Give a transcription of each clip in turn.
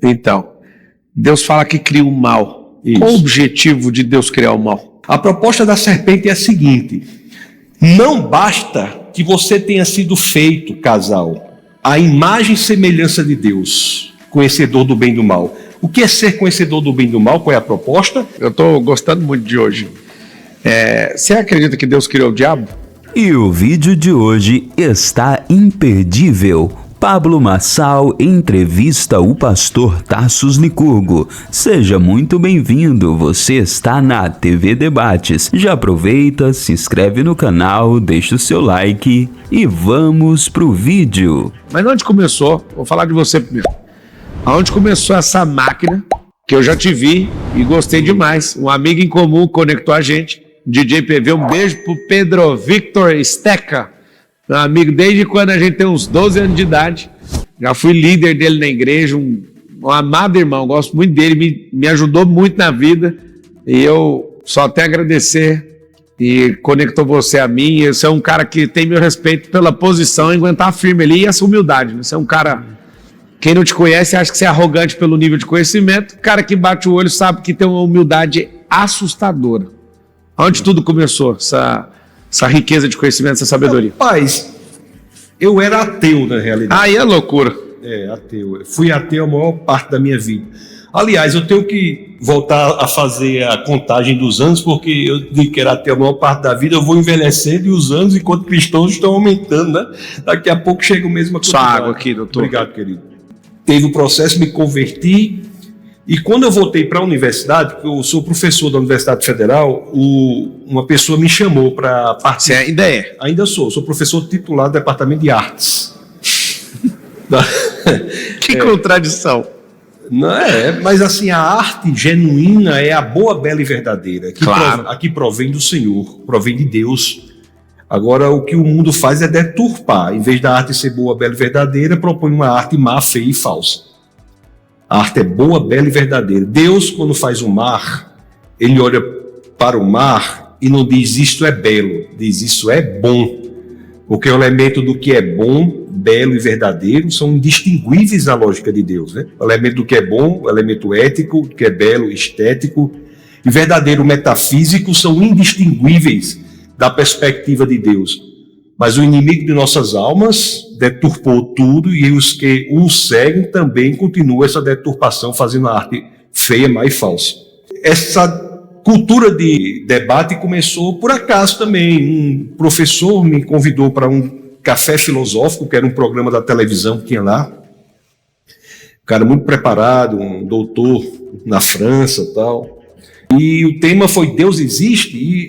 Então, Deus fala que cria o mal. Isso. Qual o objetivo de Deus criar o mal? A proposta da serpente é a seguinte: não basta que você tenha sido feito, casal, à imagem e semelhança de Deus, conhecedor do bem e do mal. O que é ser conhecedor do bem e do mal? Qual é a proposta? Eu estou gostando muito de hoje. Você acredita que Deus criou o diabo? E o vídeo de hoje está imperdível. Pablo Marçal entrevista o pastor Tarsus Licurgo. Seja muito bem-vindo, você está na TV Debates. Já aproveita, se inscreve no canal, deixa o seu like e vamos pro vídeo. Mas onde começou? Vou falar de você primeiro. Aonde começou essa máquina, que eu já te vi e gostei demais. Um amigo em comum conectou a gente, DJ PV, um beijo pro Pedro Victor Steca, meu amigo desde quando a gente tem uns 12 anos de idade. Já fui líder dele na igreja, um amado irmão, gosto muito dele, me ajudou muito na vida e eu só tenho a agradecer e conectou você a mim. Você é um cara que tem meu respeito pela posição e aguentar firme ali e essa humildade, né? Você é um cara... Quem não te conhece acha que você é arrogante pelo nível de conhecimento. O cara que bate o olho sabe que tem uma humildade assustadora. Onde tudo começou, essa riqueza de conhecimento, essa sabedoria? Rapaz, eu era ateu na realidade. Aí é loucura. Ateu. Eu fui ateu a maior parte da minha vida. Aliás, eu tenho que voltar a fazer a contagem dos anos, porque eu digo que era ateu a maior parte da vida, eu vou envelhecendo e os anos, enquanto cristãos, estão aumentando, né? Daqui a pouco chega o mesmo a Só água aqui, doutor. Obrigado, querido. Teve um processo, me converti, e quando eu voltei para a universidade, porque eu sou professor da Universidade Federal, uma pessoa me chamou para participar. Você ainda é? Ainda sou professor titular do Departamento de Artes. Que contradição. Não é, mas assim, a arte genuína é a boa, bela e verdadeira, que claro. Aqui provém do Senhor, provém de Deus. Agora, o que o mundo faz é deturpar. Em vez da arte ser boa, bela e verdadeira, propõe uma arte má, feia e falsa. A arte é boa, bela e verdadeira. Deus, quando faz o mar, ele olha para o mar e não diz isto é belo, diz isso é bom. Porque o elemento do que é bom, belo e verdadeiro são indistinguíveis na lógica de Deus, né? O elemento do que é bom, o elemento ético, do que é belo, estético e verdadeiro, metafísico, são indistinguíveis da perspectiva de Deus. Mas o inimigo de nossas almas deturpou tudo e os que o seguem também continuam essa deturpação, fazendo a arte feia, má e falsa. Essa cultura de debate começou por acaso também. Um professor me convidou para um café filosófico, que era um programa da televisão que tinha lá. Um cara muito preparado, um doutor na França e tal. E o tema foi Deus existe? E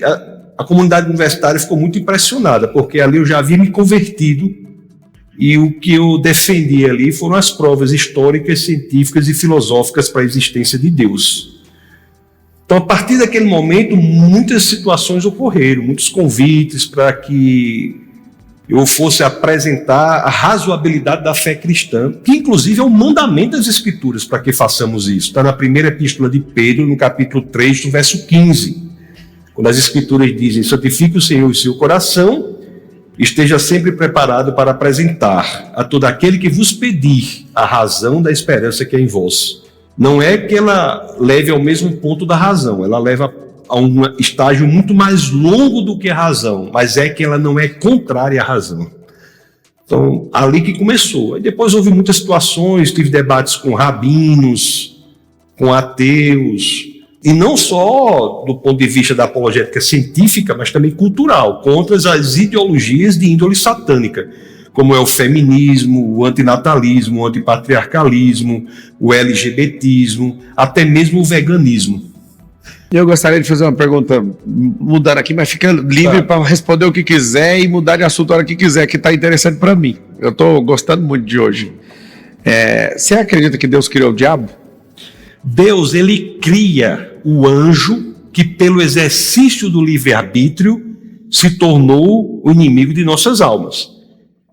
a comunidade universitária ficou muito impressionada, porque ali eu já havia me convertido e o que eu defendi ali foram as provas históricas, científicas e filosóficas para a existência de Deus. Então, a partir daquele momento, muitas situações ocorreram, muitos convites para que eu fosse apresentar a razoabilidade da fé cristã, que inclusive é um mandamento das Escrituras para que façamos isso. Está na primeira epístola de Pedro, no capítulo 3, no verso 15. Quando as Escrituras dizem, santifique o Senhor em seu coração, esteja sempre preparado para apresentar a todo aquele que vos pedir a razão da esperança que é em vós. Não é que ela leve ao mesmo ponto da razão, ela leva a um estágio muito mais longo do que a razão, mas é que ela não é contrária à razão. Então, ali que começou. Aí depois houve muitas situações, tive debates com rabinos, com ateus, e não só do ponto de vista da apologética científica, mas também cultural, contra as ideologias de índole satânica, como é o feminismo, o antinatalismo, o antipatriarcalismo, o LGBTismo, até mesmo o veganismo. Eu gostaria de fazer uma pergunta, mudar aqui, mas fica livre para responder o que quiser e mudar de assunto a hora que quiser, que está interessante para mim. Eu estou gostando muito de hoje. Você acredita que Deus criou o diabo? Deus, ele cria o anjo que, pelo exercício do livre-arbítrio, se tornou o inimigo de nossas almas.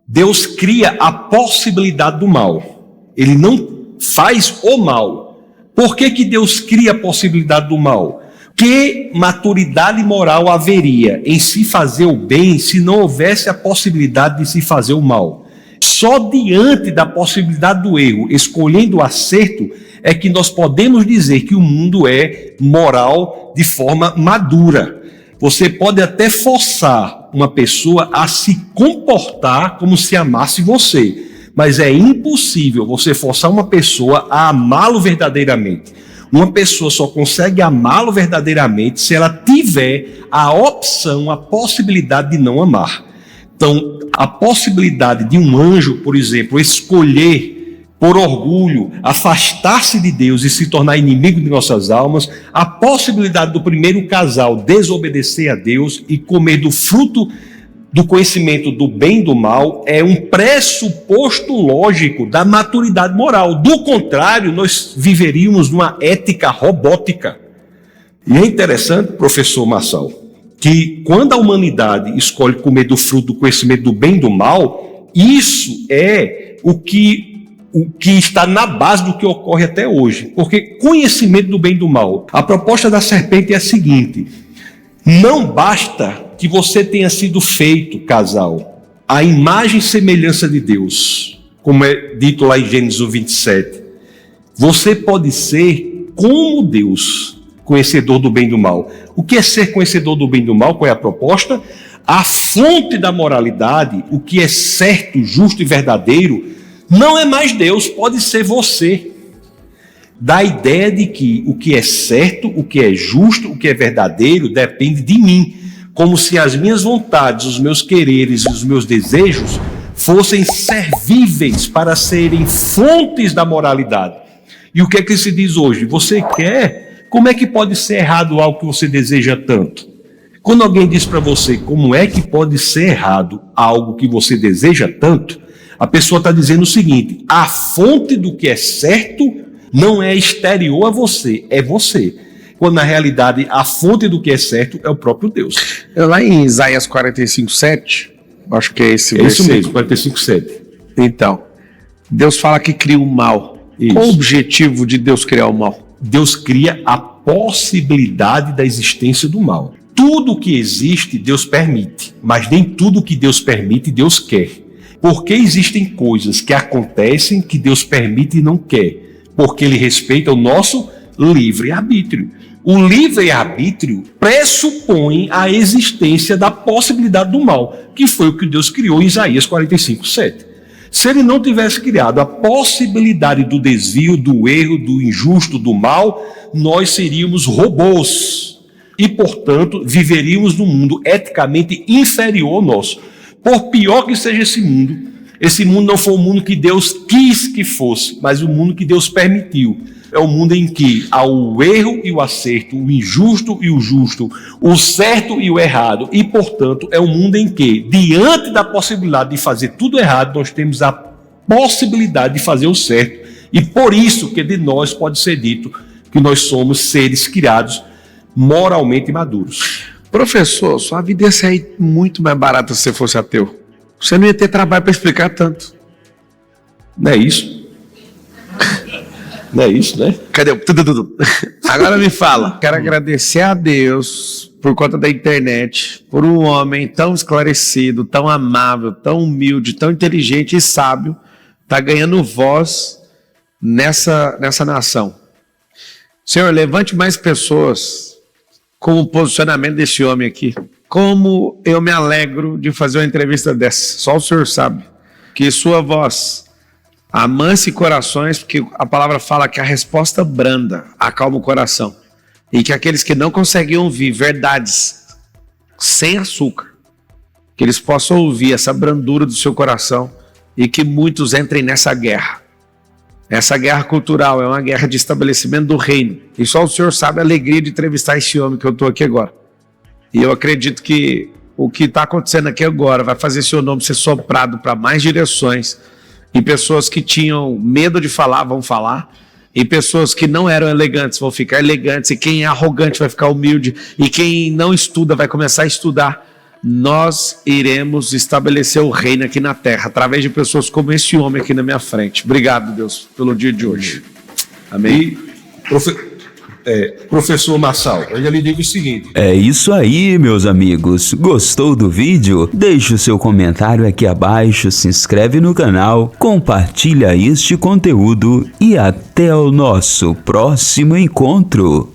Deus cria a possibilidade do mal. Ele não faz o mal. Por que que Deus cria a possibilidade do mal? Que maturidade moral haveria em se fazer o bem se não houvesse a possibilidade de se fazer o mal? Só diante da possibilidade do erro, escolhendo o acerto, é que nós podemos dizer que o mundo é moral de forma madura. Você pode até forçar uma pessoa a se comportar como se amasse você, mas é impossível você forçar uma pessoa a amá-lo verdadeiramente. Uma pessoa só consegue amá-lo verdadeiramente se ela tiver a opção, a possibilidade de não amar. Então, a possibilidade de um anjo, por exemplo, escolher por orgulho, afastar-se de Deus e se tornar inimigo de nossas almas, a possibilidade do primeiro casal desobedecer a Deus e comer do fruto do conhecimento do bem e do mal é um pressuposto lógico da maturidade moral. Do contrário, nós viveríamos numa ética robótica. E é interessante, professor Marçal, que quando a humanidade escolhe comer do fruto do conhecimento do bem e do mal, isso é o que está na base do que ocorre até hoje. Porque conhecimento do bem e do mal, a proposta da serpente é a seguinte: não basta que você tenha sido feito, casal, à imagem e semelhança de Deus, como é dito lá em Gênesis 27. Você pode ser como Deus, conhecedor do bem e do mal. O que é ser conhecedor do bem e do mal? Qual é a proposta? A fonte da moralidade, o que é certo, justo e verdadeiro, não é mais Deus, pode ser você. Dá a ideia de que o que é certo, o que é justo, o que é verdadeiro, depende de mim. Como se as minhas vontades, os meus quereres e os meus desejos fossem servíveis para serem fontes da moralidade. E o que é que se diz hoje? Você quer? Como é que pode ser errado algo que você deseja tanto? Quando alguém diz para você como é que pode ser errado algo que você deseja tanto, a pessoa está dizendo o seguinte: a fonte do que é certo não é exterior a você, é você. Quando na realidade a fonte do que é certo é o próprio Deus. Lá em Isaías 45:7, acho que é esse versículo. Isso mesmo, 45:7. Então, Deus fala que cria o mal. Isso. Qual o objetivo de Deus criar o mal? Deus cria a possibilidade da existência do mal. Tudo que existe, Deus permite, mas nem tudo que Deus permite, Deus quer. Porque existem coisas que acontecem que Deus permite e não quer, porque Ele respeita o nosso livre-arbítrio. O livre-arbítrio pressupõe a existência da possibilidade do mal, que foi o que Deus criou em Isaías 45:7. Se Ele não tivesse criado a possibilidade do desvio, do erro, do injusto, do mal, nós seríamos robôs e, portanto, viveríamos num mundo eticamente inferior ao nosso. Por pior que seja esse mundo não foi o mundo que Deus quis que fosse, mas o mundo que Deus permitiu. É o mundo em que há o erro e o acerto, o injusto e o justo, o certo e o errado. E, portanto, é um mundo em que, diante da possibilidade de fazer tudo errado, nós temos a possibilidade de fazer o certo. E por isso que de nós pode ser dito que nós somos seres criados moralmente maduros. Professor, sua vida ia sair muito mais barata se você fosse ateu. Você não ia ter trabalho para explicar tanto. Não é isso? Não é isso, né? Cadê o... Agora me fala. Quero agradecer a Deus por conta da internet, por um homem tão esclarecido, tão amável, tão humilde, tão inteligente e sábio, tá ganhando voz nessa nação. Senhor, levante mais pessoas com o posicionamento desse homem aqui. Como eu me alegro de fazer uma entrevista dessa. Só o Senhor sabe. Que sua voz amance corações, porque a palavra fala que a resposta branda acalma o coração. E que aqueles que não conseguem ouvir verdades sem açúcar, que eles possam ouvir essa brandura do seu coração e que muitos entrem nessa guerra. Essa guerra cultural é uma guerra de estabelecimento do reino. E só o Senhor sabe a alegria de entrevistar esse homem que eu estou aqui agora. E eu acredito que o que está acontecendo aqui agora vai fazer seu nome ser soprado para mais direções. E pessoas que tinham medo de falar vão falar. E pessoas que não eram elegantes vão ficar elegantes. E quem é arrogante vai ficar humilde. E quem não estuda vai começar a estudar. Nós iremos estabelecer o reino aqui na terra, através de pessoas como esse homem aqui na minha frente. Obrigado, Deus, pelo dia de hoje. Amém. Professor Marçal, eu já lhe digo o seguinte. É isso aí, meus amigos. Gostou do vídeo? Deixe o seu comentário aqui abaixo, se inscreve no canal, compartilha este conteúdo e até o nosso próximo encontro.